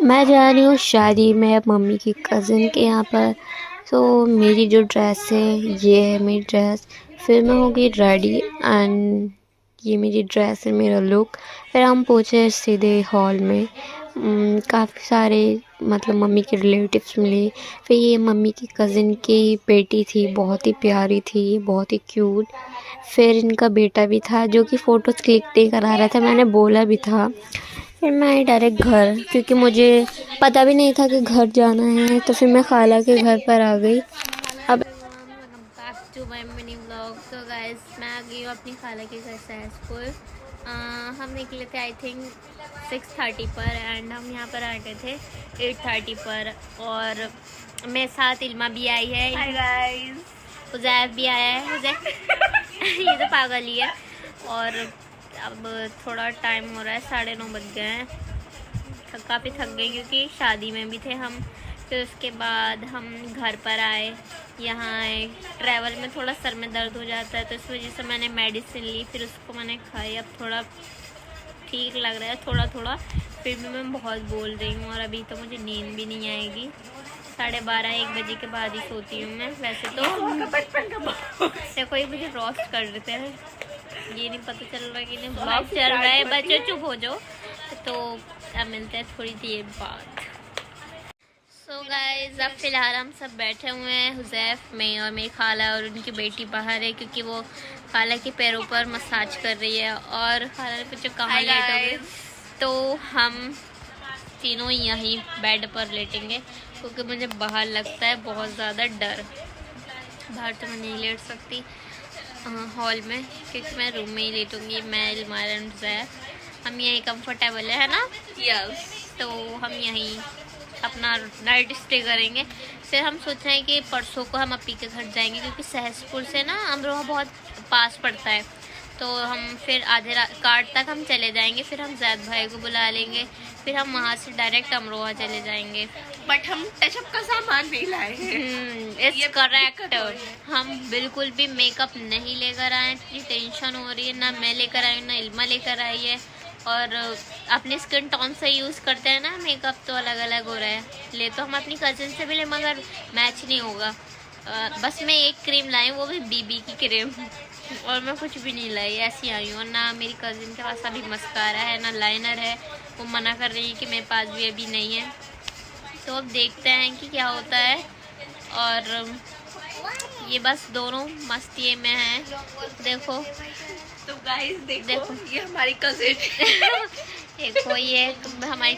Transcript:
मैं जा रही हूँ शादी में मम्मी की कज़िन के यहाँ पर। तो मेरी जो ड्रेस है ये है मेरी ड्रेस। फिर मैं हो गई रेडी एंड ये मेरी ड्रेस है, मेरा लुक। फिर हम पहुँचे सीधे हॉल में। काफ़ी सारे मतलब मम्मी के रिलेटिव्स मिले। फिर ये मम्मी की कज़िन की बेटी थी, बहुत ही प्यारी थी, बहुत ही क्यूट। फिर इनका बेटा भी था जो कि फ़ोटोज़ क्लिक नहीं करा रहा था, मैंने बोला भी था। फिर मैं आई डायरेक्ट घर, क्योंकि मुझे पता भी नहीं था कि घर जाना है। तो फिर मैं खाला के घर पर आ गई। अब back to my mini vlog. तो गाइस मैं आ गई हूँ अपनी खाला के घर सहसपुर। हम निकले थे आई थिंक 6:30 पर एंड हम यहाँ पर आ गए थे 8:30 पर। और मेरे साथ इल्मा भी आई है। Hi guys. हुज़ैफ भी आया है। हुज़ैफ ये तो पागल ही है। और अब थोड़ा टाइम हो रहा है, 9:30 बज गए हैं। काफ़ी थक गए क्योंकि शादी में भी थे हम। फिर उसके बाद हम घर पर आए, यहाँ आए। ट्रैवल में थोड़ा सर में दर्द हो जाता है तो इस वजह से मैंने मेडिसिन ली, फिर उसको मैंने खाई। अब थोड़ा ठीक लग रहा है थोड़ा थोड़ा। फिर भी मैं बहुत बोल रही हूँ और अभी तो मुझे नींद भी नहीं आएगी। 12:30-1 बजे के बाद ही सोती हूँ मैं। वैसे तो कोई मुझे रोस्ट कर देते हैं, ये नहीं पता चल रहा कि नहीं ब्लॉग चल रहा है। बच्चों चुप हो जाओ। तो अब मिलते हैं थोड़ी देर बाद। सो गाइस अब फ़िलहाल हम सब बैठे हुए हैं, हुज़ैफ, मैं और मेरी खाला और उनकी बेटी बाहर है क्योंकि वो खाला के पैरों पर मसाज कर रही है और खाला ने कुछ कहाँ लेट हो गए। तो हम तीनों यहीं बेड पर लेटेंगे क्योंकि मुझे बाहर लगता है बहुत ज़्यादा डर। बाहर तो मैं नहीं लेट सकती हॉल में, क्योंकि मैं रूम में ही लेटूंगी। मैं इल्मार एंड हुज़ैफ हम यहीं कंफर्टेबल है ना। यस। तो हम यहीं अपना नाइट स्टे करेंगे। फिर हम सोच रहे हैं कि परसों को हम अपी के घर जाएंगे क्योंकि सहसपुर से ना अमरोहा बहुत पास पड़ता है। तो हम फिर आधे कार्ड तक हम चले जाएंगे, फिर हम जैद भाई को बुला लेंगे, फिर हम वहाँ से डायरेक्ट अमरोहा चले जाएंगे। बट हम टचअप का सामान नहीं लाए हैं। It's correct. हम बिल्कुल भी मेकअप नहीं लेकर आए, इतनी टेंशन हो रही है। ना मैं लेकर आई हूँ ना इल्मा लेकर आई है। और अपने स्किन टोन से यूज़ करते हैं ना मेकअप तो अलग अलग हो रहा है। ले तो हम अपनी कज़न से भी ले मगर मैच नहीं होगा। बस मैं एक क्रीम लाई, वो भी बीबी की क्रीम। और मैं कुछ भी नहीं लाई, ऐसी आई हूँ। और ना मेरी कज़न के पास अभी मस्कारा है ना लाइनर है, वो मना कर रही है कि मेरे पास भी अभी नहीं है। तो अब देखते हैं कि क्या होता है। और ये बस दोनों मस्ती में हैं। देखो तो गाइस देखो ये हमारी कजिन देखो ये हमारी